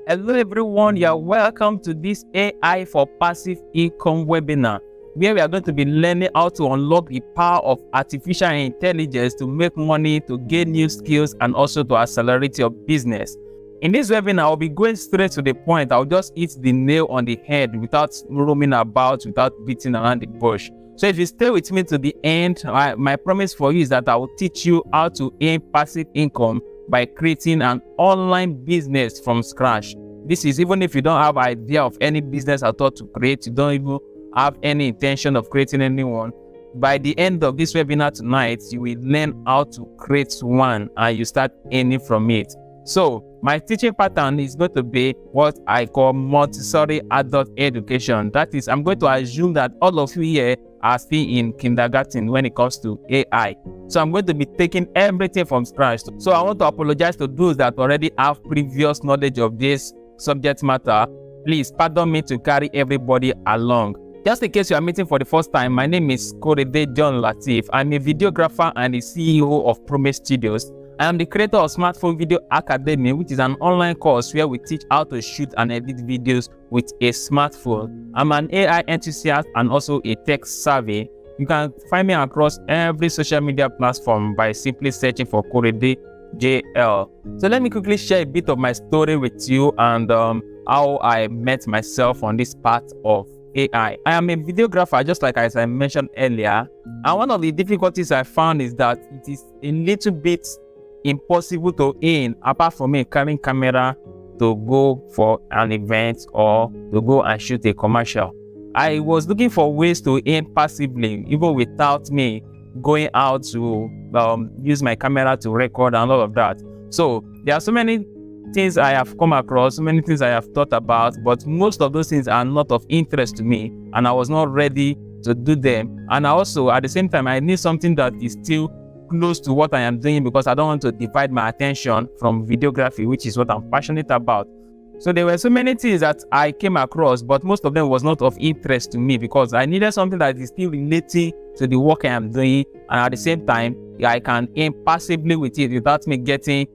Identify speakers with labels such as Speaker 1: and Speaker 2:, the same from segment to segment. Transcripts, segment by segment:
Speaker 1: Hello everyone, you're welcome to this AI for Passive Income webinar, where we are going to be learning how to unlock the power of artificial intelligence to make money, to gain new skills, and also to accelerate your business. In this webinar, I'll be going straight to the point. I'll just hit the nail on the head without roaming about, without beating around the bush. So if you stay with me to the end, my promise for you is that I will teach you how to earn passive income by creating an online business from scratch. This is even if you don't have idea of any business at all to create, you don't even have any intention of creating anyone. By the end of this webinar tonight, you will learn how to create one and you start earning from it. So my teaching pattern is going to be what I call Montessori adult education. That is, I'm going to assume that all of you here are still in kindergarten when it comes to AI. So I'm going to be taking everything from scratch. So I want to apologize to those that already have previous knowledge of this subject matter. Please pardon me to carry everybody along. Just in case you are meeting for the first time, my name is Korede John Latif. I'm a videographer and the CEO of Promise Studios. I am the creator of Smartphone Video Academy, which is an online course where we teach how to shoot and edit videos with a smartphone. I'm an AI enthusiast and also a tech savvy. You can find me across every social media platform by simply searching for Korede JL. So let me quickly share a bit of my story with you and how I met myself on this path of AI. I am a videographer, just like as I mentioned earlier. And one of the difficulties I found is that it is a little bit impossible to earn apart from me carrying camera to go for an event or to go and shoot a commercial. I was looking for ways to earn passively, even without me going out to use my camera to record and all of that. So there are so many things I have come across, so many things I have thought about, but most of those things are not of interest to me, and I was not ready to do them. And also at the same time, I need something that is still close to what I am doing, because I don't want to divide my attention from videography, which is what I'm passionate about. So there were so many things that I came across, but most of them was not of interest to me, because I needed something that is still relating to the work I am doing, and at the same time I can earn passively with it without me getting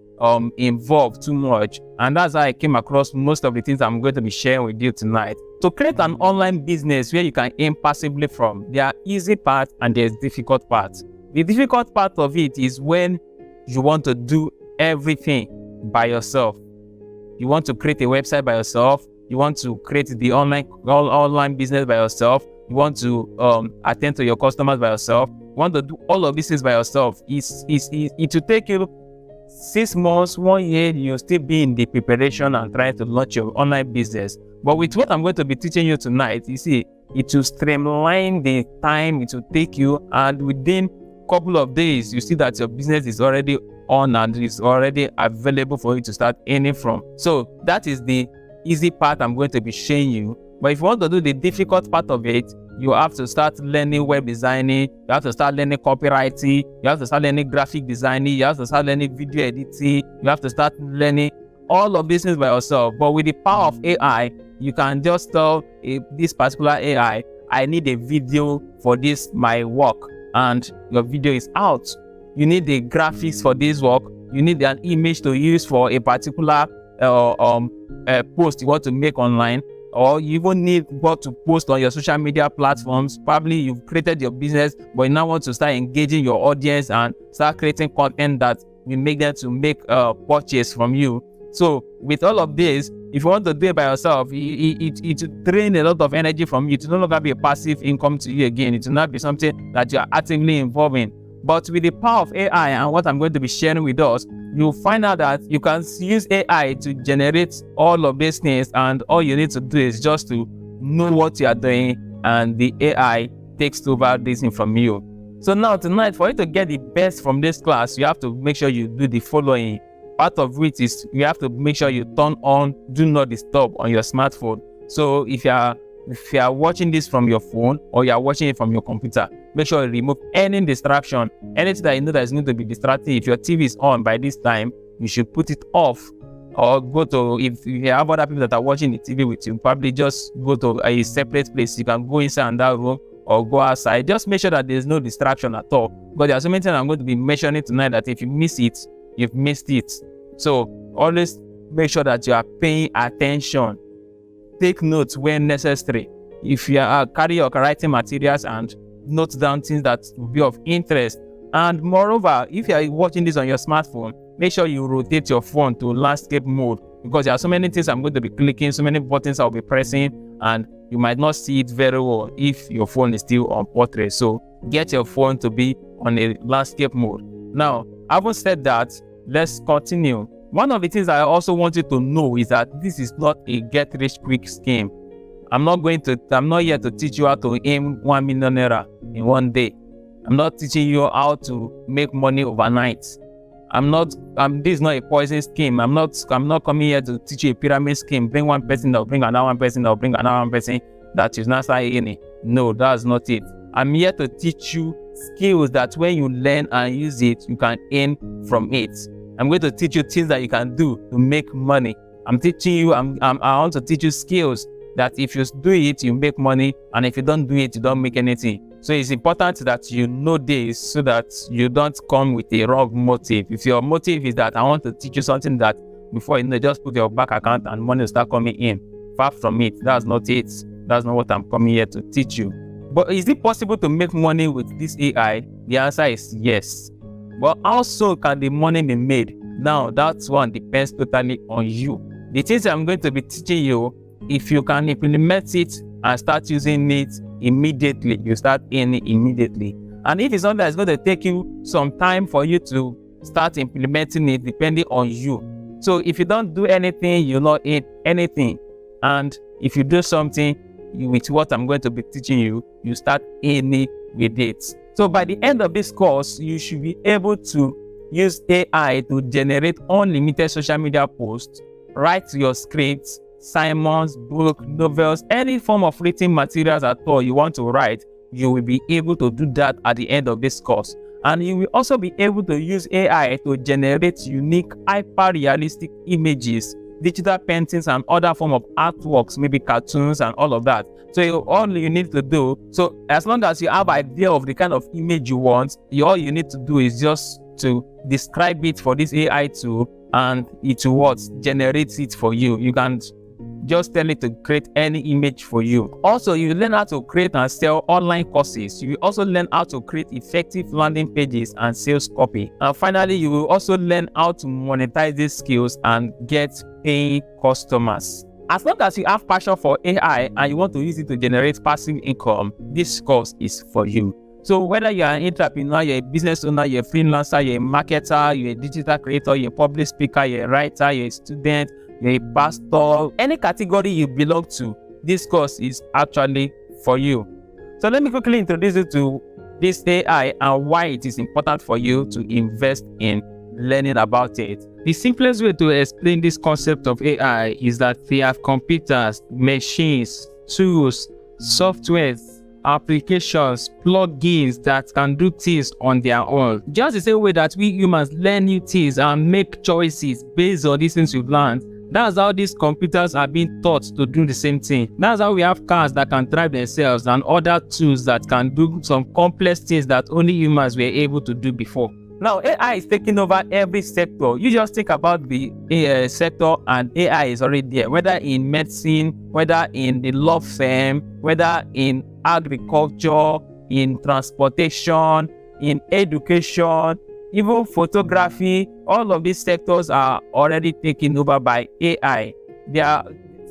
Speaker 1: involved too much. And that's how I came across most of the things I'm going to be sharing with you tonight. To create an online business where you can earn passively from, there are easy parts and there's difficult parts. The difficult part of it is when you want to do everything by yourself. You want to create a website by yourself. You want to create the online business by yourself. You want to attend to your customers by yourself. You want to do all of these things by yourself. It will take you 6 months, 1 year. You'll still be in the preparation and trying to launch your online business. But with what I'm going to be teaching you tonight, you see, it will streamline the time it will take you, and within couple of days you see that your business is already on and is already available for you to start earning from. So that is the easy part I'm going to be showing you. But if you want to do the difficult part of it, you have to start learning web designing, you have to start learning copywriting, you have to start learning graphic designing, you have to start learning video editing, you have to start learning all of these things by yourself. But with the power of AI, you can just tell this particular AI, I need a video for this my work, and your video is out. You need the graphics for this work. You need an image to use for a particular post you want to make online, or you even need what to post on your social media platforms. Probably you've created your business, but you now want to start engaging your audience and start creating content that will make them to make a purchase from you. So with all of this, if you want to do it by yourself, it will drain a lot of energy from you. It will no longer be a passive income to you again. It will not be something that you are actively involved in. But with the power of AI and what I'm going to be sharing with us, you'll find out that you can use AI to generate all of these things, and all you need to do is just to know what you are doing, and the AI takes over this thing from you. So now tonight, for you to get the best from this class, you have to make sure you do the following. Part of which is you have to make sure you turn on do not disturb on your smartphone. So if you are watching this from your phone or you are watching it from your computer, make sure you remove any distraction, anything that you know that is going to be distracting. If your TV is on by this time, you should put it off, or go to, if you have other people that are watching the TV with you, probably just go to a separate place. You can go inside that room or go outside. Just make sure that there's no distraction at all, because there are so many things I'm going to be mentioning tonight that if you miss it, you've missed it. So always make sure that you are paying attention. Take notes when necessary. If you carry your writing materials and note down things that will be of interest. And moreover, if you are watching this on your smartphone, make sure you rotate your phone to landscape mode, because there are so many things I'm going to be clicking, so many buttons I'll be pressing, and you might not see it very well if your phone is still on portrait. So get your phone to be on a landscape mode. Now, having said that, let's continue. One of the things I also want you to know is that this is not a get-rich-quick scheme. I'm not here to teach you how to aim 1 million naira in one day. I'm not teaching you how to make money overnight. This is not a poison scheme. I'm not coming here to teach you a pyramid scheme. Bring one person, that'll bring another one person, that'll bring another one person that is not earning. No, that's not it. I'm here to teach you skills that when you learn and use it, you can earn from it. I'm going to teach you things that you can do to make money. I want to teach you skills that if you do it, you make money, and if you don't do it, you don't make anything. So it's important that you know this so that you don't come with a wrong motive. If your motive is that I want to teach you something that before you know, just put your bank account and money will start coming in. Far from it. That's not it. That's not what I'm coming here to teach you. But is it possible to make money with this AI? The answer is yes. But how soon can the money be made? Now, that one depends totally on you. The things I'm going to be teaching you, if you can implement it and start using it immediately, you start earning immediately. And if it's something that's going to take you some time for you to start implementing it, depending on you. So if you don't do anything, you'll not earn anything. And if you do something with what I'm going to be teaching you, you start earning with it. So by the end of this course, you should be able to use AI to generate unlimited social media posts, write your scripts, sermons, book, novels, any form of written materials at all you want to write. You will be able to do that at the end of this course. And you will also be able to use AI to generate unique, hyper-realistic images, digital paintings, and other form of artworks, maybe cartoons and all of that. So all you need to do, so as long as you have an idea of the kind of image you want, all you need to do is just to describe it for this AI tool, and it will generate it for you. You can just tell it to create any image for you. Also, you learn how to create and sell online courses. You will also learn how to create effective landing pages and sales copy. And finally, you will also learn how to monetize these skills and get paying customers. As long as you have passion for AI and you want to use it to generate passive income, this course is for you. So whether you're an entrepreneur, you're a business owner, you're a freelancer, you're a marketer, you're a digital creator, you're a public speaker, you're a writer, you're a student, you're a pastor, any category you belong to, this course is actually for you. So let me quickly introduce you to this AI and why it is important for you to invest in learning about it. The simplest way to explain this concept of AI is that they have computers, machines, tools, softwares, applications, plugins that can do things on their own. Just the same way that we humans learn new things and make choices based on these things we've learned, that's how these computers are being taught to do the same thing. That's how we have cars that can drive themselves and other tools that can do some complex things that only humans were able to do before. Now, AI is taking over every sector. You just think about the sector and AI is already there, whether in medicine, whether in the law firm, whether in agriculture, in transportation, in education, even photography. All of these sectors are already taken over by AI. There are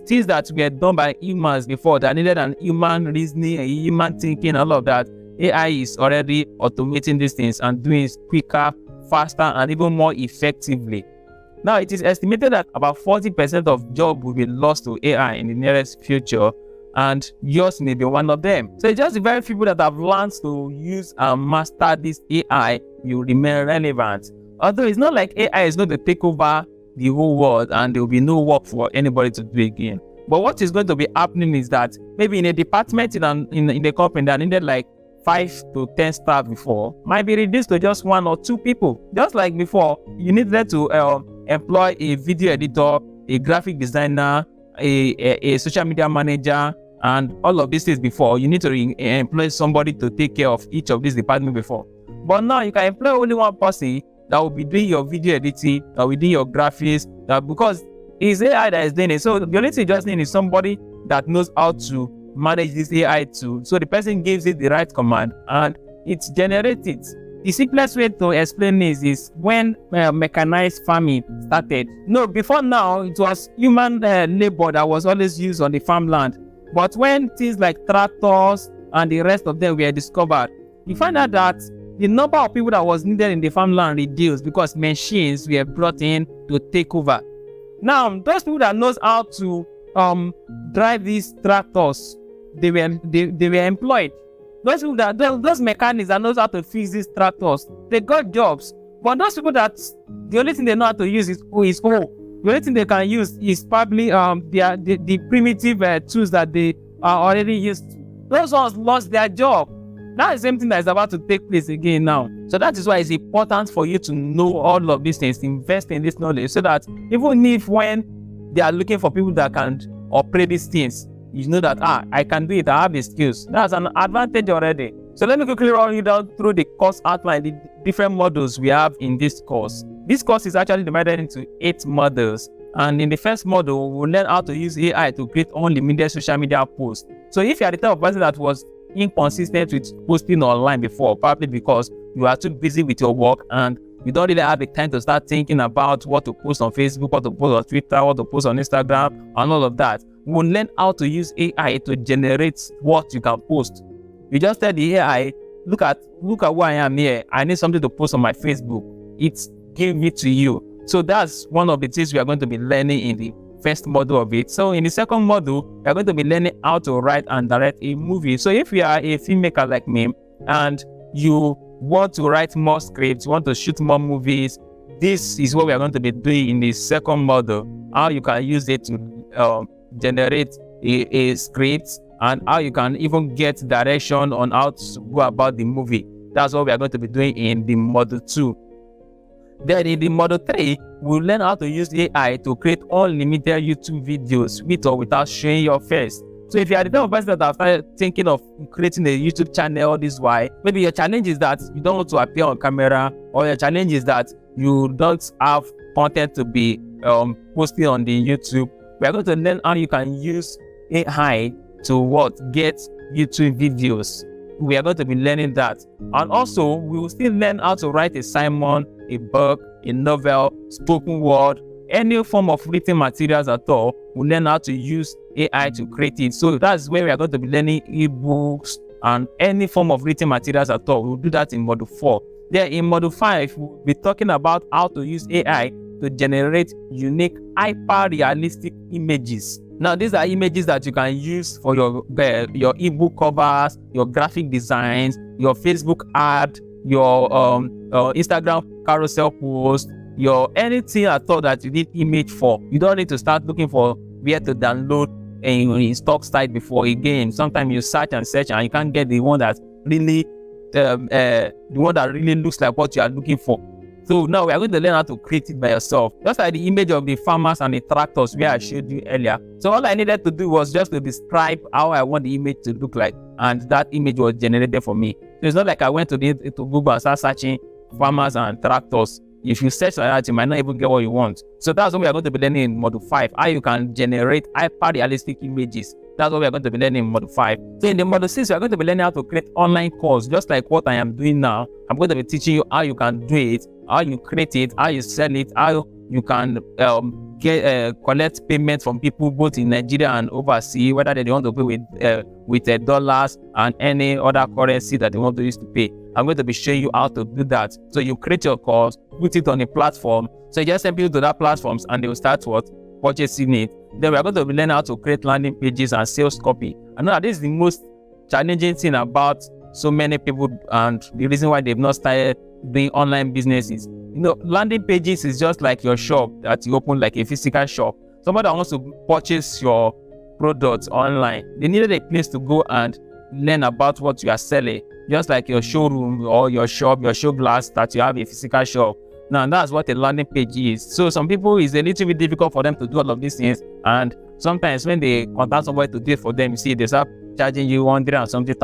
Speaker 1: things that were done by humans before that needed an human reasoning, a human thinking, all of that. AI is already automating these things and doing it quicker, faster, and even more effectively. Now, it is estimated that about 40% of jobs will be lost to AI in the nearest future, and yours may be one of them. So it's just the very people that have learned to use and master this AI will remain relevant. Although it's not like AI is going to take over the whole world and there will be no work for anybody to do again. But what is going to be happening is that maybe in a department in the company that needed like 5 to 10 staff before, might be reduced to just 1 or 2 people. Just like before, you needed to employ a video editor, a graphic designer, a social media manager, and all of these things before. You need to employ somebody to take care of each of these departments before. But now you can employ only one person that will be doing your video editing, that will be doing your graphics, that because It's AI that is doing it. So the only thing you just need is somebody that knows how to manage this AI tool. So the person gives it the right command and it generates it. The simplest way to explain this is when mechanized farming started. No, before now, it was human labor that was always used on the farmland. But when things like tractors and the rest of them were discovered, you find out that the number of people that was needed in the farmland reduced because machines were brought in to take over. Now, those people that knows how to drive these tractors, they were employed. Those people those mechanics that knows how to fix these tractors, they got jobs. But those people that the only thing they know how to use is hoe. The only thing they can use is probably the primitive tools that they are already used to. Those ones lost their job. That's the same thing that is about to take place again now. So that is why it's important for you to know all of these things, invest in this knowledge, so that even if when they are looking for people that can operate these things, you know that I can do it, I have the skills. That's an advantage already. So let me quickly run you down through the course outline, the different models we have in this course. This course is actually divided into 8 models. And in the first model, we'll learn how to use AI to create unlimited social media posts. So if you are the type of person that was inconsistent with posting online before, probably because you are too busy with your work and you don't really have the time to start thinking about what to post on Facebook, what to post on Twitter, what to post on Instagram, and all of that, we'll learn how to use AI to generate what you can post. You just tell the AI, look at where I am here. I need something to post on my Facebook. It's give it to you. So that's one of the things we are going to be learning in the first module of it. So in the second module, we are going to be learning how to write and direct a movie. So if you are a filmmaker like me and you want to write more scripts, you want to shoot more movies, this is what we are going to be doing in the second module. How you can use it to generate a script and how you can even get direction on how to go about the movie. That's what we are going to be doing in the module 2. Then in the module 3, we'll learn how to use AI to create unlimited YouTube videos with or without showing your face. So if you are the type of person that have started thinking of creating a YouTube channel all this while, maybe your challenge is that you don't want to appear on camera, or your challenge is that you don't have content to be posting on the YouTube, we are going to learn how you can use AI to get YouTube videos. We are going to be learning that. And also, we will still learn how to write a sermon, a book, a novel, spoken word, any form of written materials at all. We'll learn how to use AI to create it. So that's where we are going to be learning ebooks and any form of written materials at all. We'll do that in module 4. Then in module 5, we'll be talking about how to use AI to generate unique, hyper-realistic images. Now, these are images that you can use for your ebook covers, your graphic designs, your Facebook ad, your Instagram carousel post, your anything at all that you need image for. You don't need to start looking for where to download a stock site before. Again, sometimes you search and you can't get the one that really looks like what you are looking for. So now we are going to learn how to create it by yourself. Just like the image of the farmers and the tractors where I showed you earlier. So all I needed to do was just to describe how I want the image to look like, and that image was generated for me. So it's not like I went to Google and started searching farmers and tractors. If you search like that, you might not even get what you want. So that's what we are going to be learning in module 5, how you can generate hyper-realistic images. That's what we are going to be learning in module 5. So in the module 6, we are going to be learning how to create online course, just like what I am doing now. I'm going to be teaching you how you can do it, how you create it, how you sell it, how you can collect payment from people both in Nigeria and overseas, whether they want to pay with dollars and any other currency that they want to use to pay. I'm going to be showing you how to do that. So you create your course, put it on a platform. So you just send people to that platforms and they will start purchasing it. Then we are going to learn how to create landing pages and sales copy. I know that this is the most challenging thing about so many people, and the reason why they've not started doing online businesses. You know, landing pages is just like your shop that you open, like a physical shop. Somebody that wants to purchase your products online, they needed a place to go and learn about what you are selling, just like your showroom or your shop, your show glass that you have a physical shop. Now that's what a landing page is. So some people, it's a little bit difficult for them to do all of these things, and sometimes when they contact somebody to do it for them, you see they start charging you 100,000 and something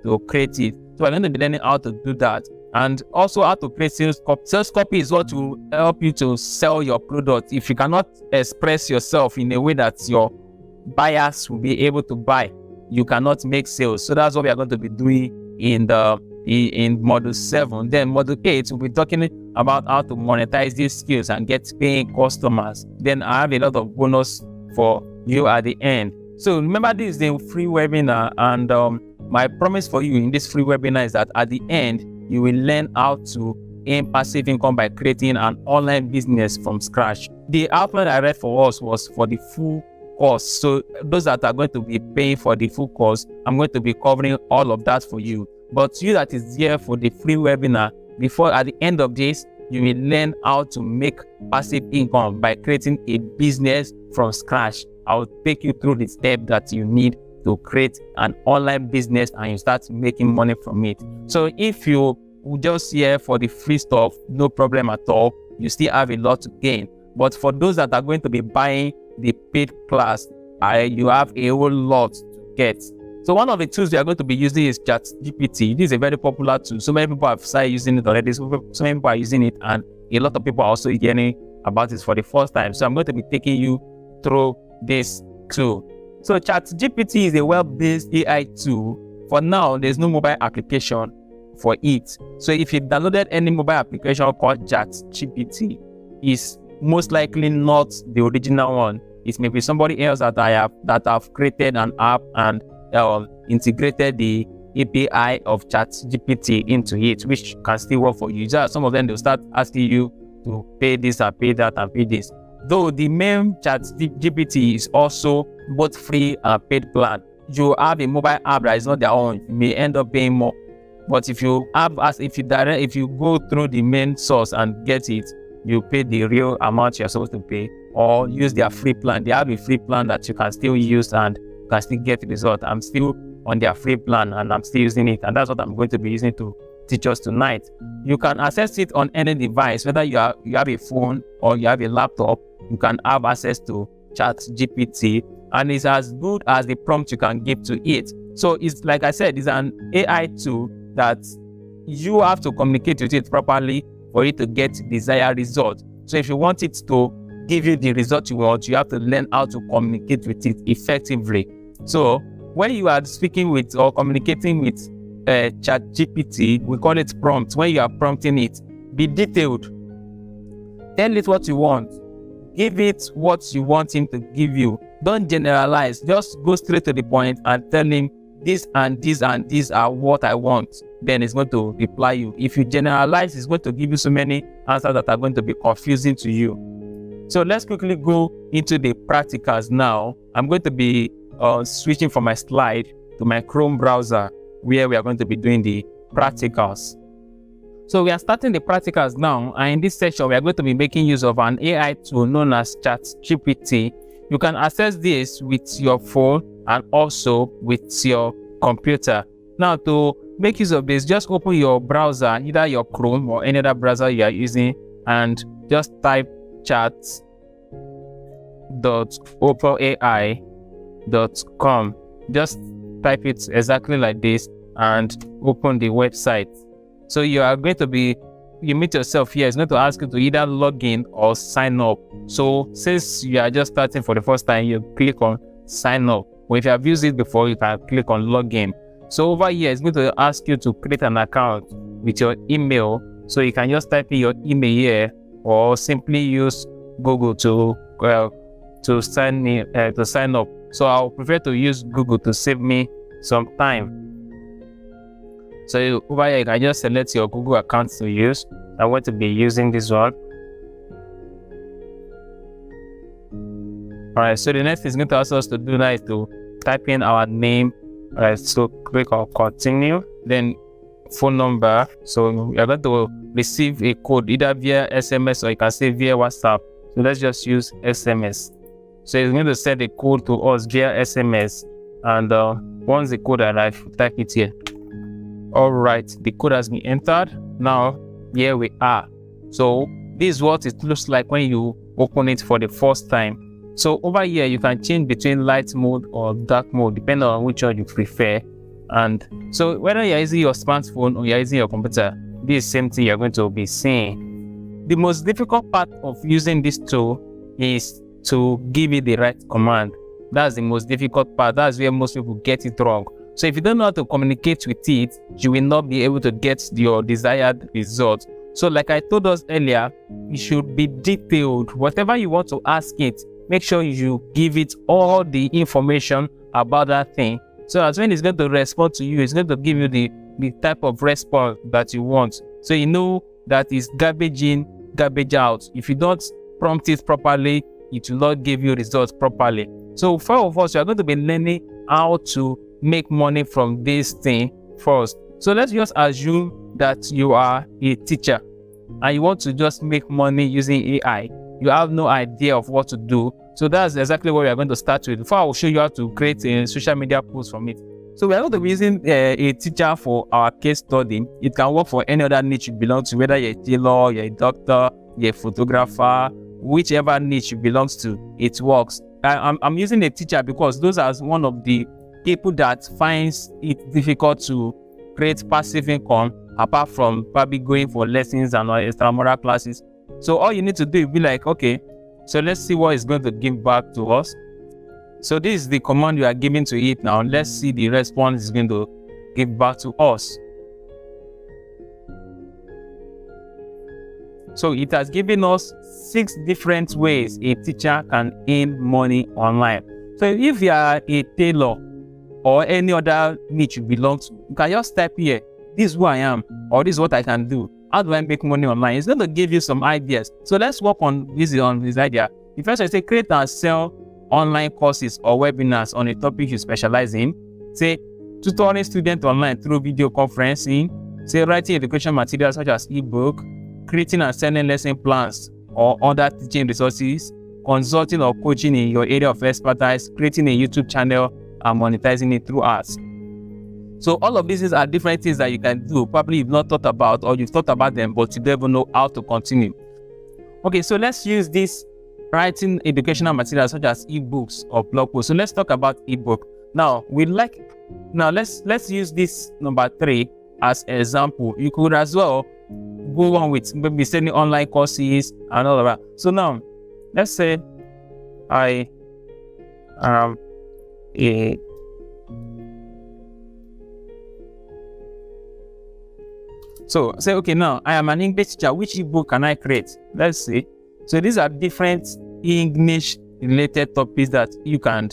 Speaker 1: to create it. So we're going to be learning how to do that. And also how to create sales copy. Sales copy is what will help you to sell your product. If you cannot express yourself in a way that your buyers will be able to buy, you cannot make sales. So that's what we are going to be doing in module 7. Then module 8, we'll be talking about how to monetize these skills and get paying customers. Then I have a lot of bonus for you at the end. So remember, this is a free webinar, and my promise for you in this free webinar is that at the end, you will learn how to earn passive income by creating an online business from scratch. The outline I read for us was for the full course. So those that are going to be paying for the full course, I'm going to be covering all of that for you. But you that is here for the free webinar, before at the end of this, you will learn how to make passive income by creating a business from scratch. I'll take you through the steps that you need to create an online business and you start making money from it. So if you just here for the free stuff, no problem at all. You still have a lot to gain. But for those that are going to be buying the paid class, you have a whole lot to get. So one of the tools we are going to be using is ChatGPT. This is a very popular tool. So many people have started using it already. So many people are using it, and a lot of people are also hearing about it for the first time. So I'm going to be taking you through this tool. So ChatGPT is a web-based AI tool. For now, there's no mobile application for it. So if you downloaded any mobile application called ChatGPT, it's most likely not the original one. It may be somebody else that have created an app and integrated the API of ChatGPT into it, which can still work for you. Some of them, they'll start asking you to pay this and pay that and pay this. Though the main ChatGPT is also both free and paid plan. You have a mobile app that is not their own, you may end up paying more. But if you go through the main source and get it, you pay the real amount you're supposed to pay, or use their free plan. They have a free plan that you can still use and can still get the result. I'm still on their free plan and I'm still using it, and that's what I'm going to be using to teach us tonight. You can access it on any device, whether you have a phone or you have a laptop. You can have access to ChatGPT, and it's as good as the prompt you can give to it. So it's like I said, it's an AI tool that you have to communicate with it properly for it to get desired result. So if you want it to give you the result you want, you have to learn how to communicate with it effectively. So when you are speaking with or communicating with ChatGPT, we call it prompt. When you are prompting it, be detailed. Tell it what you want. Give it what you want him to give you. Don't generalize. Just go straight to the point and tell him this and this and these are what I want. Then it's going to reply you. If you generalize, it's going to give you so many answers that are going to be confusing to you. So let's quickly go into the practicals now. I'm going to be switching from my slide to my Chrome browser, where we are going to be doing the practicals. So we are starting the practicals now, and in this section we are going to be making use of an AI tool known as ChatGPT. You can access this with your phone and also with your computer. Now, to make use of this, just open your browser, either your Chrome or any other browser you are using, and just type chat.openai.com. Just type it exactly like this and open the website. So you meet yourself here. It's going to ask you to either log in or sign up. So since you are just starting for the first time, you click on sign up. Or if you have used it before, you can click on login. So over here, it's going to ask you to create an account with your email. So you can just type in your email here, or simply use Google to sign up. So I'll prefer to use Google to save me some time. So over here, you can just select your Google account to use. I'm going to be using this one. Alright, so the next thing is going to ask us to do now is to type in our name. Alright, so click on continue. Then phone number. So we are going to receive a code either via SMS or you can say via WhatsApp. So let's just use SMS. So it's going to send a code to us via SMS. And once the code arrives, type it here. Alright, the code has been entered. Now, here we are. So this is what it looks like when you open it for the first time. So over here, you can change between light mode or dark mode, depending on which one you prefer. And so whether you're using your smartphone or you're using your computer, this same thing you're going to be seeing. The most difficult part of using this tool is to give it the right command. That's the most difficult part. That's where most people get it wrong. So if you don't know how to communicate with it, you will not be able to get your desired result. So like I told us earlier, it should be detailed. Whatever you want to ask it, make sure you give it all the information about that thing. So as when it's going to respond to you, it's going to give you the type of response that you want. So you know that it's garbage in, garbage out. If you don't prompt it properly, it will not give you results properly. So for all of us, we are going to be learning how to make money from this thing first. So let's just assume that you are a teacher and you want to just make money using AI. You have no idea of what to do. So that's exactly what we are going to start with. Before I will show you how to create a social media post from it. So we are going to be using a teacher for our case study. It can work for any other niche you belong to, whether you're a tailor, you're a doctor, you're a photographer, whichever niche you belong to, it works. I'm using a teacher because those are one of the people that finds it difficult to create passive income apart from probably going for lessons and extramural classes. So all you need to do is be like, okay, so let's see what it's going to give back to us. So this is the command you are giving to it now. Let's see the response it's going to give back to us. So it has given us 6 different ways a teacher can earn money online. So if you are a tailor or any other niche you belong to, you can just type here, this is who I am, or this is what I can do. How do I make money online? It's going to give you some ideas. So let's work on this idea. The first I say create and sell online courses or webinars on a topic you specialize in. Say tutoring students online through video conferencing. Say writing education materials such as ebook, creating and selling lesson plans or other teaching resources, consulting or coaching in your area of expertise, creating a YouTube channel and monetizing it through ads. So all of these are different things that you can do. Probably you've not thought about, or you've thought about them, but you don't even know how to continue. Okay, so let's use this writing educational materials such as ebooks or blog posts. So let's talk about ebook. Now let's use this number 3 as an example. You could as well go on with maybe selling online courses and all of that. So now let's say I am a So say, okay, now I am an English teacher. Which ebook can I create? Let's see. So these are different English related topics that you can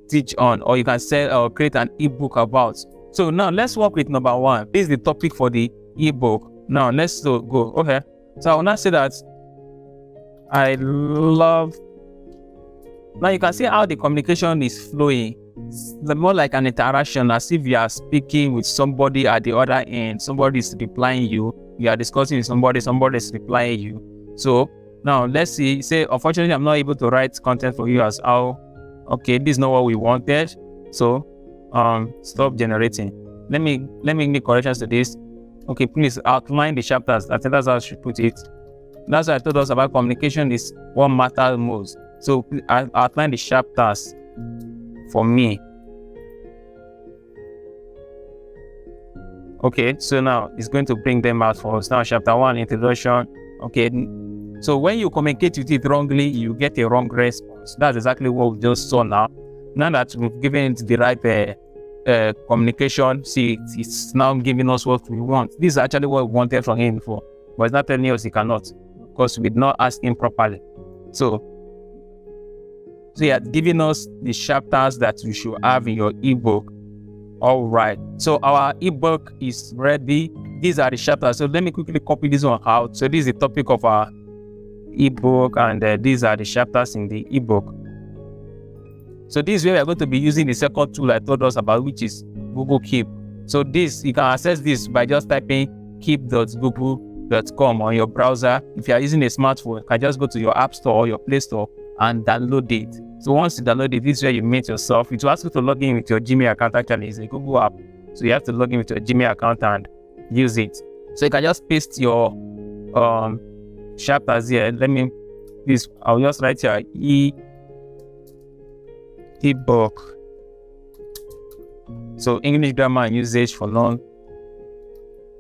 Speaker 1: teach on, or you can sell or create an ebook about. So now let's work with number 1. This is the topic for the ebook. Now let's go. Okay. So I will now say that I love. Now you can see how the communication is flowing. It's more like an interaction, as if you are speaking with somebody at the other end. Somebody is replying you. You are discussing with somebody is replying you. So now let's see. Say, unfortunately, I'm not able to write content for you as how. Okay, this is not what we wanted. So stop generating. Let me make corrections to this. Okay, please outline the chapters. I think that's how I should put it. That's what I told us about communication is what matters most. So I outline the chapters for me. Okay, so now it's going to bring them out for us. Now chapter 1, introduction. Okay, so when you communicate with it wrongly, you get a wrong response. That's exactly what we just saw now. Now that we've given it the right communication, see, it's now giving us what we want. This is actually what we wanted from him before, but it's not telling us he cannot, because we did not ask him properly. So he had given us the chapters that we should have in your ebook. All right, so our ebook is ready. These are the chapters. So let me quickly copy this one out. So this is the topic of our ebook, and these are the chapters in the ebook. So this is where we are going to be using the second tool I told us about, which is Google Keep. So this, you can access this by just typing keep.google.com on your browser. If you are using a smartphone, you can just go to your App Store or your Play Store and download it. So once you download it, this is where you meet yourself. It will ask you to log in with your Gmail account. Actually, it's a Google app, so you have to log in with your Gmail account and use it. So you can just paste your chapters here. I'll just write here ebook. So English grammar and usage for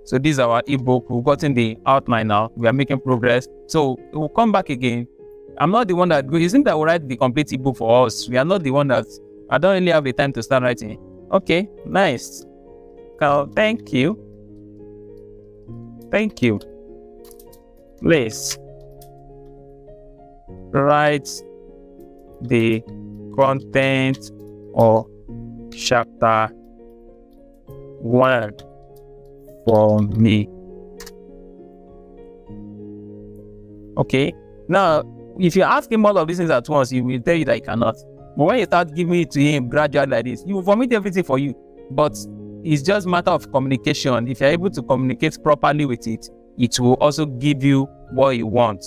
Speaker 1: So this is our ebook. We've gotten the outline now. We are making progress. So we'll come back again. I'm not the one that isn't that will write the complete ebook for us. We are not the one that I don't really have the time to start writing. Okay, nice. Carl, thank you. Thank you. Please write the content of chapter 1 for me. Okay. Now, if you ask him all of these things at once, he will tell you that he cannot. But when you start giving it to him gradually like this, he will vomit everything for you. But it's just a matter of communication. If you're able to communicate properly with it, it will also give you what you want.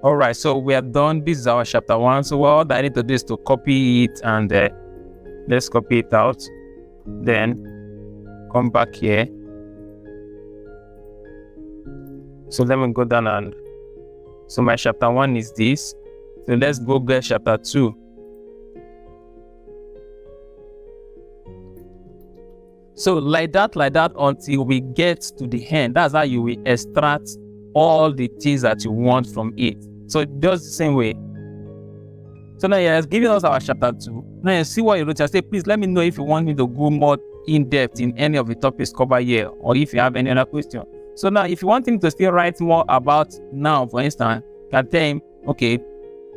Speaker 1: All right, so we are done. This is our chapter 1. So what I need to do is to copy it, and let's copy it out. Then come back here. So let me go down, and so my chapter 1 is this. So let's go get chapter 2. So like that until we get to the end. That's how you will extract all the things that you want from it. So just the same way. So now he has given us our chapter 2. Now you see what you wrote. I say, please let me know if you want me to go more in depth in any of the topics covered here, or if you have any other question. So now if you want him to still write more about noun, for instance, you can tell him, okay,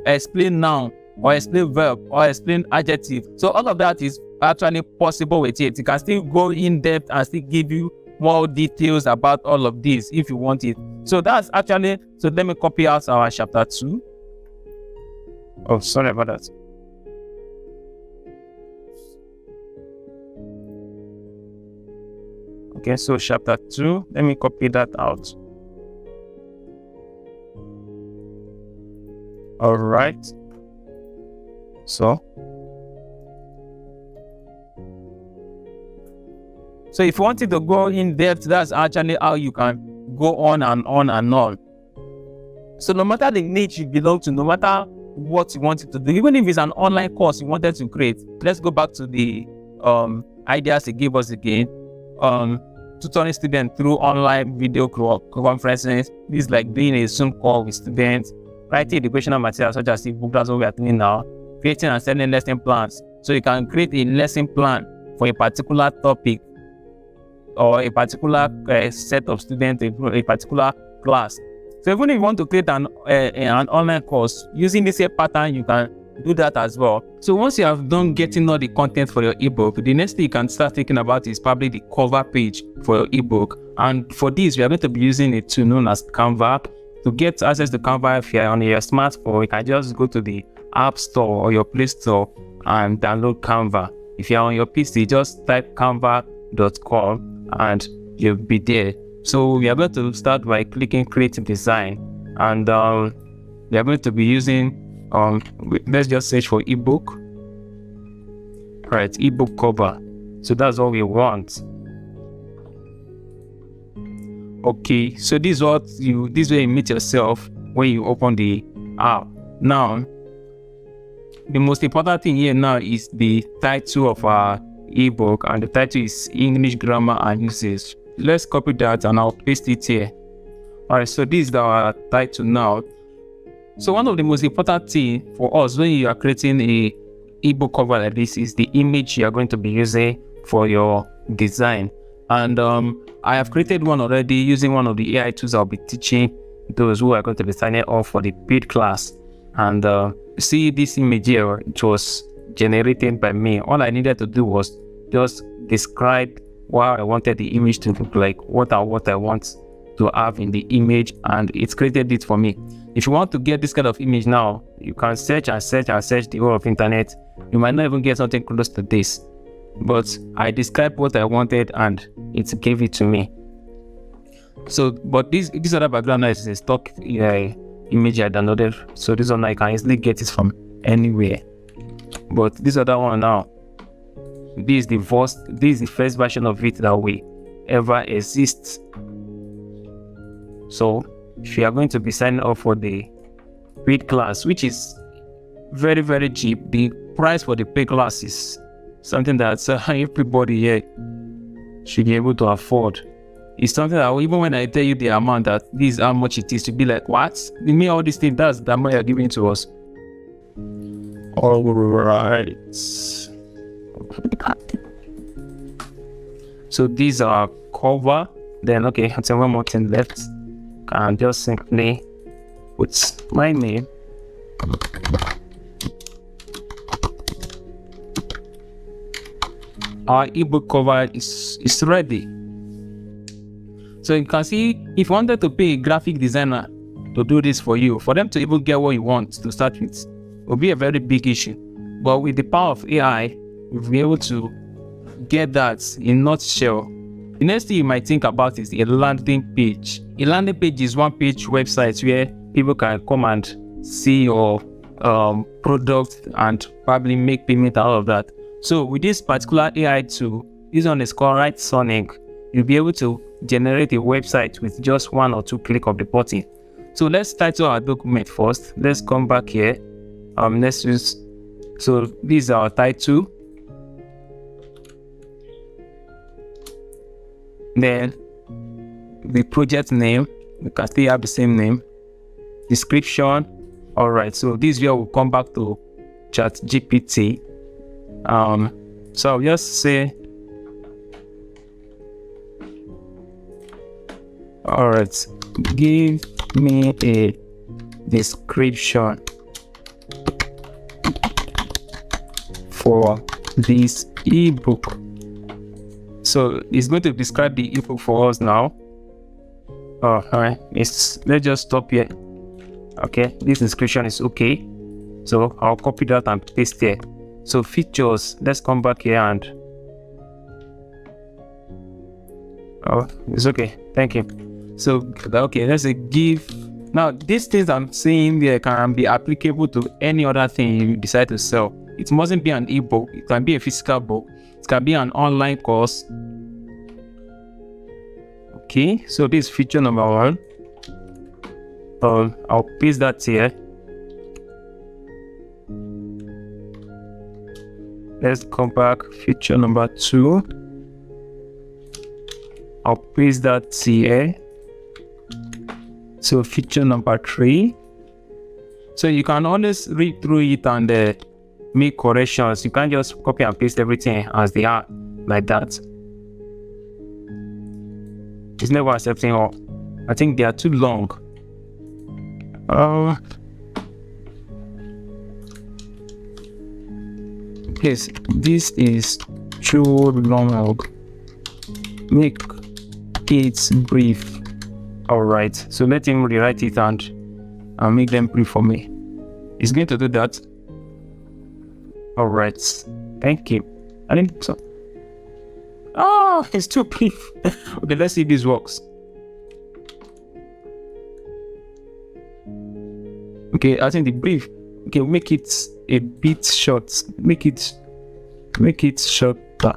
Speaker 1: explain noun, or explain verb, or explain adjective. So all of that is actually possible with it. You can still go in depth and still give you more details about all of this if you want it. So that's actually, so let me copy out our chapter 2. Oh, sorry about that. Okay, so chapter 2, let me copy that out. All right. So if you wanted to go in depth, that's actually how you can go on and on and on. So no matter the niche you belong to, no matter what you wanted to do, even if it's an online course you wanted to create, let's go back to the ideas he gave us again. Tutoring students through online video conferences. This is like doing a Zoom call with students, writing educational materials such as ebook, that's what we are doing now, creating and selling lesson plans. So you can create a lesson plan for a particular topic or a particular set of students, a particular class. So even if you want to create an online course using this same pattern, you can do that as well. So once you have done getting all the content for your ebook, the next thing you can start thinking about is probably the cover page for your ebook. And for this, we are going to be using a tool known as Canva. To get access to Canva, if you're on your smartphone, you can just go to the App Store or your Play Store and download Canva. If you're on your PC, just type canva.com and you'll be there. So we are going to start by clicking create design, and we are going to be using let's just search for ebook. Right, ebook cover. So that's all we want. Okay, so this is what this way you meet yourself when you open the app. Now the most important thing here now is the title of our ebook, and the title is English Grammar and Usage. Let's copy that and I'll paste it here. Alright, so this is our title now. So one of the most important things for us when you are creating a ebook cover like this is the image you are going to be using for your design. And I have created one already using one of the AI tools I'll be teaching those who are going to be signing up for the paid class. And see this image here, it was generated by me. All I needed to do was just describe what I wanted the image to look like, what I want to have in the image, and it's created it for me. If you want to get this kind of image now, you can search and search and search the whole of internet. You might not even get something close to this, but I described what I wanted and it gave it to me. So, but this other background is a stock image I downloaded. So this one I can easily get it from anywhere. But this other one now, this is the first version of it that will ever exist. So if you are going to be signing up for the paid class, which is very, very cheap. The price for the paid class is something that everybody here should be able to afford. It's something that even when I tell you the amount that this is how much it is, to be like, what? You mean all these things, that's the amount you're giving to us? All right. So these are cover. Then okay, I have one more thing left. And just simply put my name. Our ebook cover is ready. So you can see, if you wanted to pay a graphic designer to do this for you, for them to even get what you want to start with, it will be a very big issue. But with the power of AI, we'll be able to get that in a nutshell. The next thing you might think about is a landing page. A landing page is one-page website where people can come and see your product and probably make payment out of that. So with this particular AI tool, this one is called Write Sonic. You'll be able to generate a website with just 1 or 2 clicks of the button. So let's title our document first. Let's come back here. Let's use, so this is our title. Then the project name, we can still have the same name. Description. All right, so this video will come back to ChatGPT. So I'll just say, all right, give me a description for this ebook. So it's going to describe the ebook for us now. All right, let's just stop here. Okay, this description is okay. So I'll copy that and paste here. So features, let's come back here and oh, it's okay. Thank you. So okay, let's say give. Now these things I'm saying there can be applicable to any other thing you decide to sell. It mustn't be an ebook. It can be a physical book. It can be an online course. Okay, so this is feature number 1. I'll paste that here. Let's come back. Feature number 2. I'll paste that here. So feature number 3. So you can always read through it and make corrections. You can't just copy and paste everything as they are like that. It's never accepting all. I think they are too long. Yes, this is too long. Make it brief. Alright, so let him rewrite it and make them brief for me. He's going to do that. Alright, thank you. I think so. Oh, it's too brief. Okay, let's see if this works. Okay, I think the brief. Okay, make it a bit short. Make it shorter.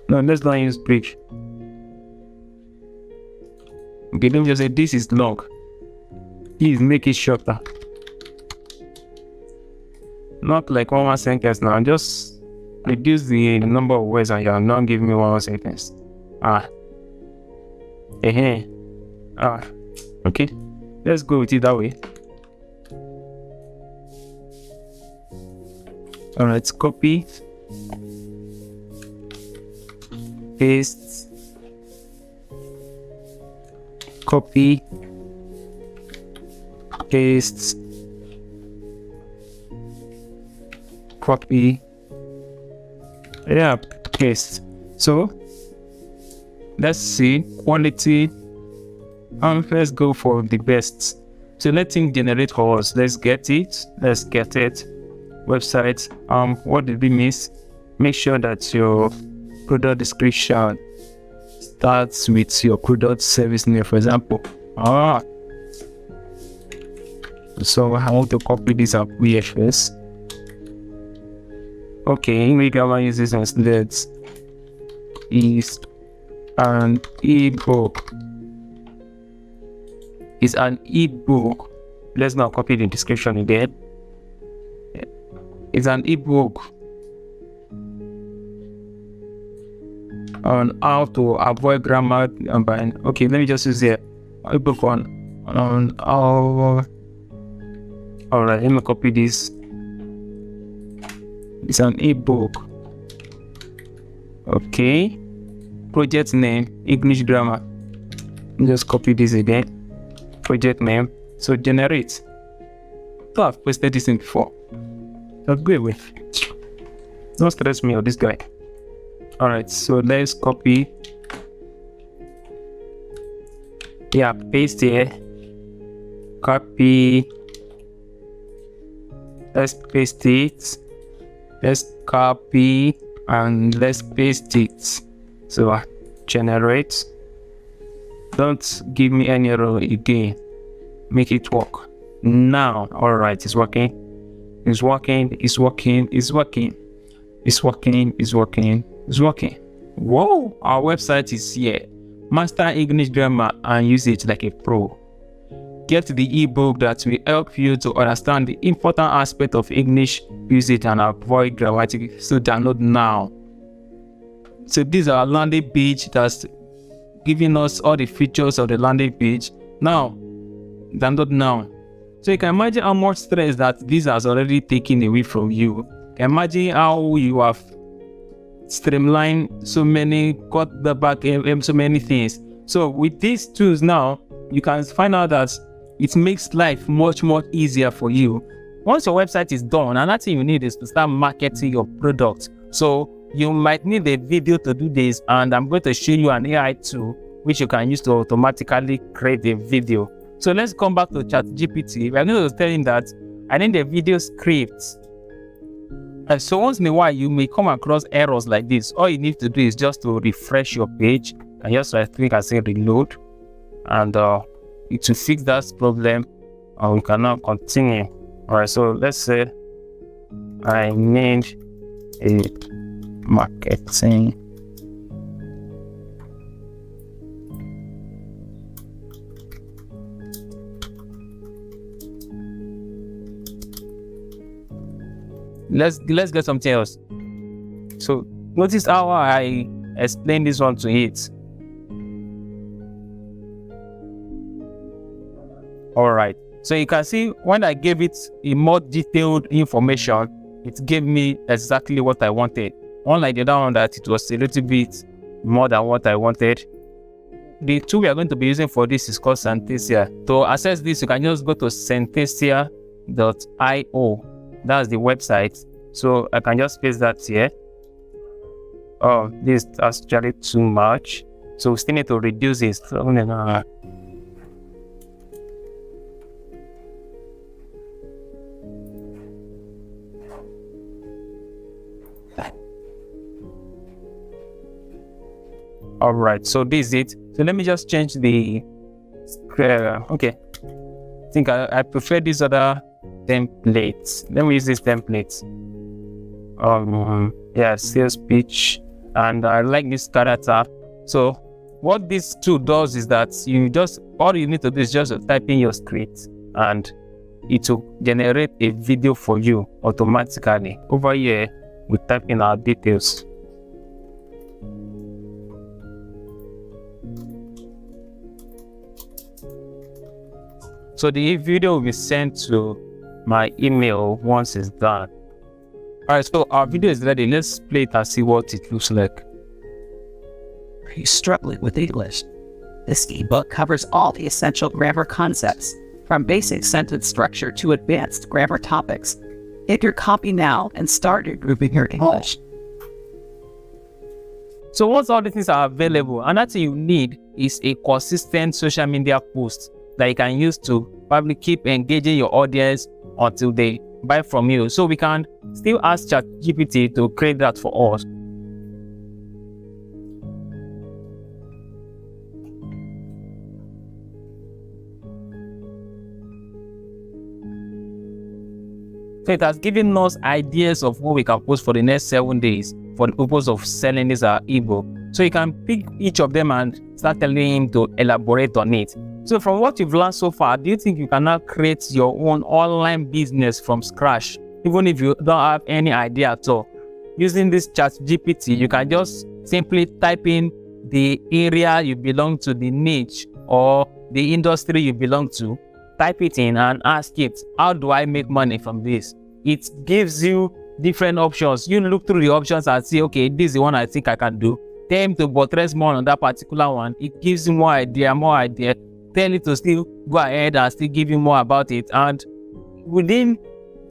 Speaker 1: No, let's not use brief. Okay, let me just say this is long. Please make it shorter. Not like one sentence now. Just reduce the number of words and you're not giving me one sentence. Okay. Let's go with it that way. Alright, copy, paste, copy, paste, copy, yeah, paste. So let's see quality. Let's go for the best. So let him generate for us. Let's get it. Website. What did we miss? Make sure that your product description starts with your product service name, for example. So I want to copy this up VFS. Okay, we can use this instead. Is an ebook. It's an ebook. Let's now copy the description again. It's an ebook on how to avoid grammar buying. Okay, let me just use the ebook on how. All right, let me copy this. It's an ebook. Okay, project name English grammar. Just copy this again. Project name. So generate. So I've posted this in before. That's good way. Don't stress me or this guy. Alright, so let's copy. Yeah, paste here. Copy. Let's paste it. Let's copy and let's paste it. So generate. Don't give me any error again. Make it work. Now, alright, it's working. It's working. It's working. It's working. It's working. It's working. It's working. Whoa! Our website is here. Master English grammar and use it like a pro. Get the ebook that will help you to understand the important aspect of English usage and avoid grammatical. So download now. So this is our landing page that's giving us all the features of the landing page. Now, download now. So you can imagine how much stress that this has already taken away from you. You can imagine how you have streamlined so many, cut the back so many things. So with these tools now, you can find out that it makes life much more easier for you. Once your website is done, another thing you need is to start marketing your product. So you might need a video to do this, and I'm going to show you an AI tool which you can use to automatically create a video. So let's come back to ChatGPT. We're going to tell him that I need a video script. And so once in a while, you may come across errors like this. All you need to do is just to refresh your page and just right click and say reload. And it will fix that problem, and we can now continue. All right, so let's say I need a marketing let's get something else. So notice how I explain this one to it. All right, so you can see when I gave it a more detailed information, it gave me exactly what I wanted. Unlike the other one that it was a little bit more than what I wanted. The tool we are going to be using for this is called Camtasia. To access this, you can just go to camtasia.io. That's the website. So I can just paste that here. Oh, this is actually too much. So we still need to reduce it. All right, so this is it. So let me just change the okay. I think I prefer these other templates. Let me use these templates. Yeah, sales pitch, and I like this character. So what this tool does is that all you need to do is just type in your script, and it will generate a video for you automatically. Over here, we type in our details. So the video will be sent to my email once it's done. Alright, so our video is ready. Let's play it and see what it looks like.
Speaker 2: Are you struggling with English? This ebook covers all the essential grammar concepts, from basic sentence structure to advanced grammar topics. Get your copy now and start improving your English.
Speaker 1: So once all the things are available, another thing you need is a consistent social media post that you can use to probably keep engaging your audience until they buy from you. So we can still ask ChatGPT to create that for us. So it has given us ideas of what we can post for the next 7 days for the purpose of selling this ebook. So you can pick each of them and start telling him to elaborate on it. So from what you've learned so far, do you think you can now create your own online business from scratch even if you don't have any idea at all. Using this chat GPT, you can just simply type in the area you belong to, the niche or the industry you belong to, type it in and ask it, how do I make money from this? It gives you different options. You look through the options and see, okay, this is the one I think I can do. Tell him to buttress more on that particular one. It gives you more idea. Tell it to still go ahead and still give you more about it. And within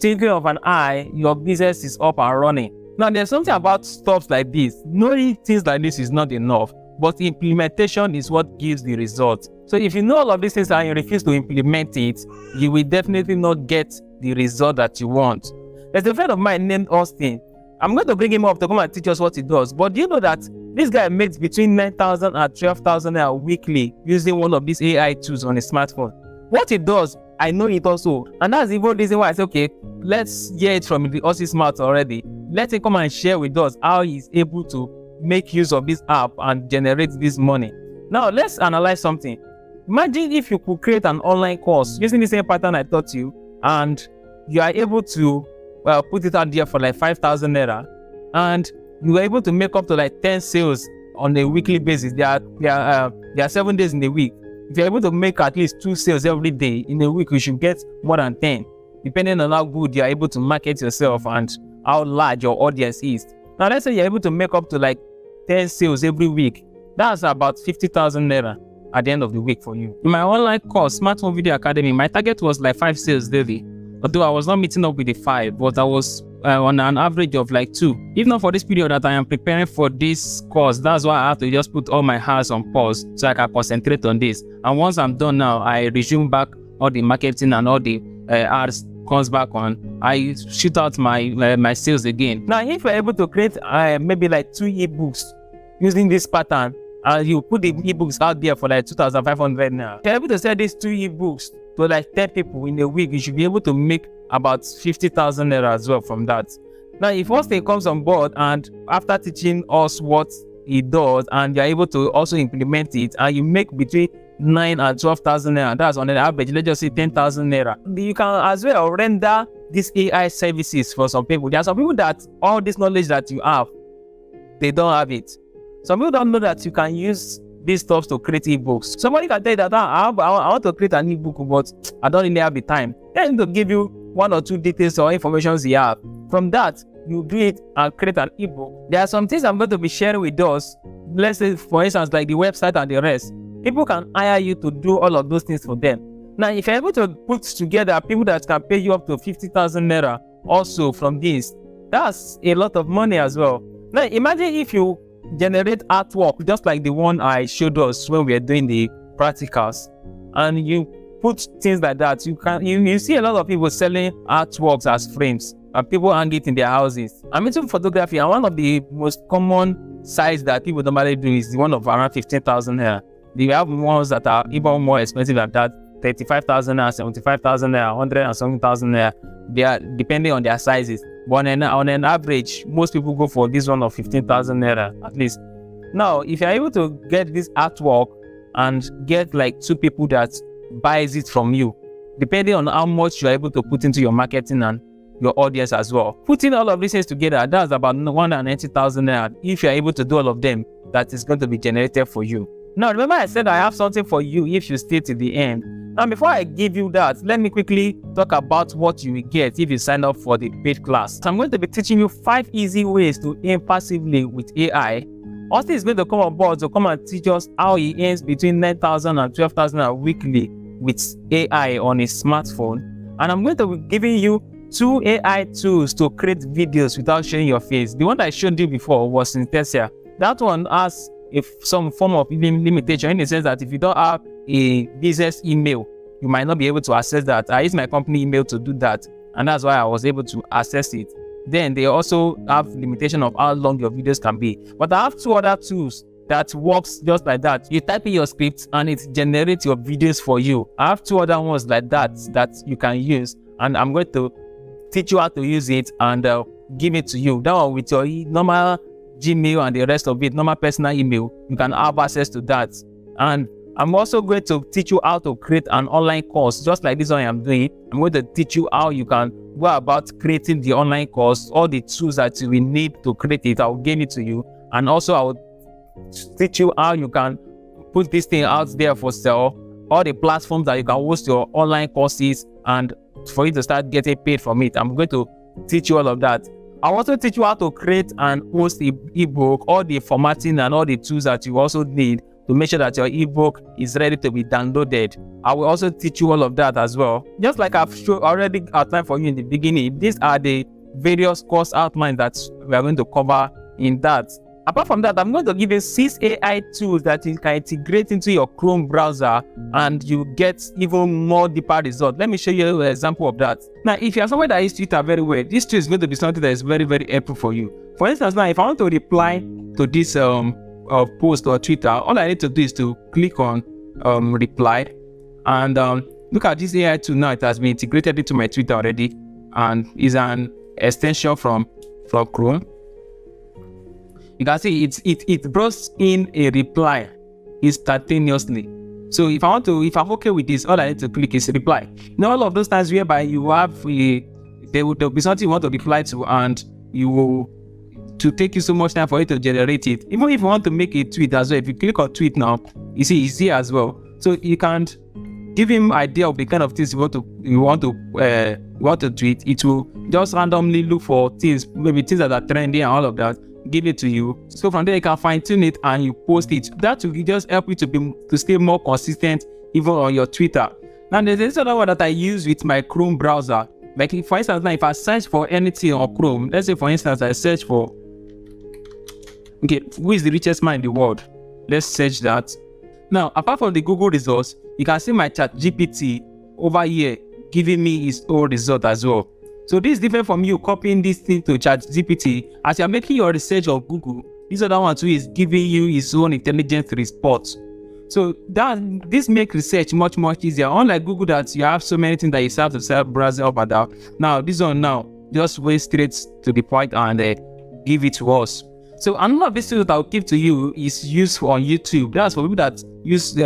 Speaker 1: twinkling of an eye, your business is up and running. Now, there's something about stuff like this. Knowing things like this is not enough, but implementation is what gives the result. So if you know all of these things and you refuse to implement it, you will definitely not get the result that you want. There's a friend of mine named Austin. I'm going to bring him up to come and teach us what he does. But do you know that this guy makes between 9,000 and 12,000 weekly using one of these AI tools on his smartphone? What he does, I know it also. And that's even the reason why I say, okay, let's hear it from the Aussie's mouth already. Let him come and share with us how he's able to make use of this app and generate this money. Now, let's analyze something. Imagine if you could create an online course using the same pattern I taught you, and you are able to put it out there for like 5,000 naira, and you are able to make up to like 10 sales on a weekly basis. There are 7 days in a week. If you're able to make at least 2 sales every day in a week, you should get more than 10, depending on how good you're able to market yourself and how large your audience is. Now, let's say you're able to make up to like 10 sales every week. That's about 50,000 naira at the end of the week for you. In my online course, Smartphone Video Academy, my target was like 5 sales daily. Although I was not meeting up with the 5, but I was on an average of like 2. If not for this period that I am preparing for this course, that's why I have to just put all my hands on pause so I can concentrate on this. And once I'm done now, I resume back all the marketing and all the ads comes back on. I shoot out my sales again. Now, if you're able to create maybe like 2 ebooks using this pattern, and you put the ebooks out there for like 2,500 now, if you're able to sell these 2 ebooks to like 10 people in a week, you should be able to make about 50,000 naira as well from that. Now, if Austin comes on board and after teaching us what he does, and you're able to also implement it, and you make between 9 and 12,000 naira, that's on an average, let's just say 10,000 naira. You can as well render these AI services for some people. There are some people that all this knowledge that you have, they don't have it. Some people don't know that you can use these stuff to create ebooks. Somebody can tell you that I want to create an ebook, but I don't really have the time. They need to give you 1 or 2 details or information you have. From that, you do it and create an ebook. There are some things I'm going to be sharing with us. Let's say, for instance, like the website and the rest. People can hire you to do all of those things for them. Now, if you're able to put together people that can pay you up to 50,000 naira also from this, that's a lot of money as well. Now, imagine if you generate artwork just like the one I showed us when we were doing the practicals, and you put things like that. You see a lot of people selling artworks as frames, and people hang it in their houses. I'm into photography, and one of the most common size that people normally do is the one of around 15,000 naira. We have ones that are even more expensive than that, 35,000 naira, 75,000 naira, 100 and something thousand naira. They are depending on their sizes. But on an average, most people go for this one of 15,000 naira at least. Now, if you're able to get this artwork and get like 2 people that buys it from you, depending on how much you're able to put into your marketing and your audience as well, putting all of these things together, that's about 190,000 naira. If you're able to do all of them, that is going to be generated for you. Now, remember I said I have something for you if you stay to the end. Now, before I give you that, let me quickly talk about what you will get if you sign up for the paid class. So I'm going to be teaching you 5 easy ways to earn passively with AI. Austin is going to come on board to come and teach us how he earns between 9,000 and 12,000 weekly with AI on his smartphone. And I'm going to be giving you 2 AI tools to create videos without showing your face. The one I showed you before was Camtasia. That one has some form of limitation, in the sense that if you don't have a business email, you might not be able to access that. I use my company email to do that, and that's why I was able to access it. Then they also have limitation of how long your videos can be. But I have 2 other tools that works just like that. You type in your script and it generates your videos for you. I have 2 other ones like that you can use, and I'm going to teach you how to use it and give it to you. That one with your normal Gmail and the rest of it, normal personal email, you can have access to that. And I'm also going to teach you how to create an online course, just like this one I'm doing. I'm going to teach you how you can go about creating the online course, all the tools that you will need to create it. I'll give it to you. And also I will teach you how you can put this thing out there for sale, all the platforms that you can host your online courses and for you to start getting paid from it. I'm going to teach you all of that. I'll also teach you how to create and host an ebook, all the formatting and all the tools that you also need to make sure that your ebook is ready to be downloaded. I will also teach you all of that as well. Just like I've already outlined for you in the beginning, these are the various course outlines that we are going to cover in that. Apart from that, I'm going to give you 6 AI tools that you can integrate into your Chrome browser and you get even more deeper results. Let me show you an example of that. Now, if you are someone that uses Twitter very well, this tool is going to be something that is very, very helpful for you. For instance, now, if I want to reply to this post or Twitter, all I need to do is to click on reply and look at this AI tool now. It has been integrated into my Twitter already and is an extension from Chrome. You can see it brought in a reply instantaneously. So if I'm okay with this, all I need to click is reply. Now all of those times whereby you have there'll be something you want to reply to and you will to take you so much time for it to generate it. Even if you want to make a tweet as well, if you click on tweet now, you see it's here as well. So you can give him idea of the kind of things you want to tweet. It will just randomly look for things, maybe things that are trending and all of that. Give it to you. So from there you can fine tune it and you post it. That will just help you to stay more consistent even on your Twitter. Now there's this other one that I use with my Chrome browser. Like for instance, now if I search for anything on Chrome, let's say for instance I search for who is the richest man in the world? Let's search that. Now apart from the Google results, you can see my ChatGPT over here giving me its own result as well. So this is different from you copying this thing to ChatGPT. As you're making your research on Google, this other one too is giving you its own intelligent response. So this makes research much easier. Unlike Google that you have so many things that you have to self browse up and down. Now this one now just wait straight to the point and give it to us. So another of these tools that I'll give to you is used on YouTube. That's for people that use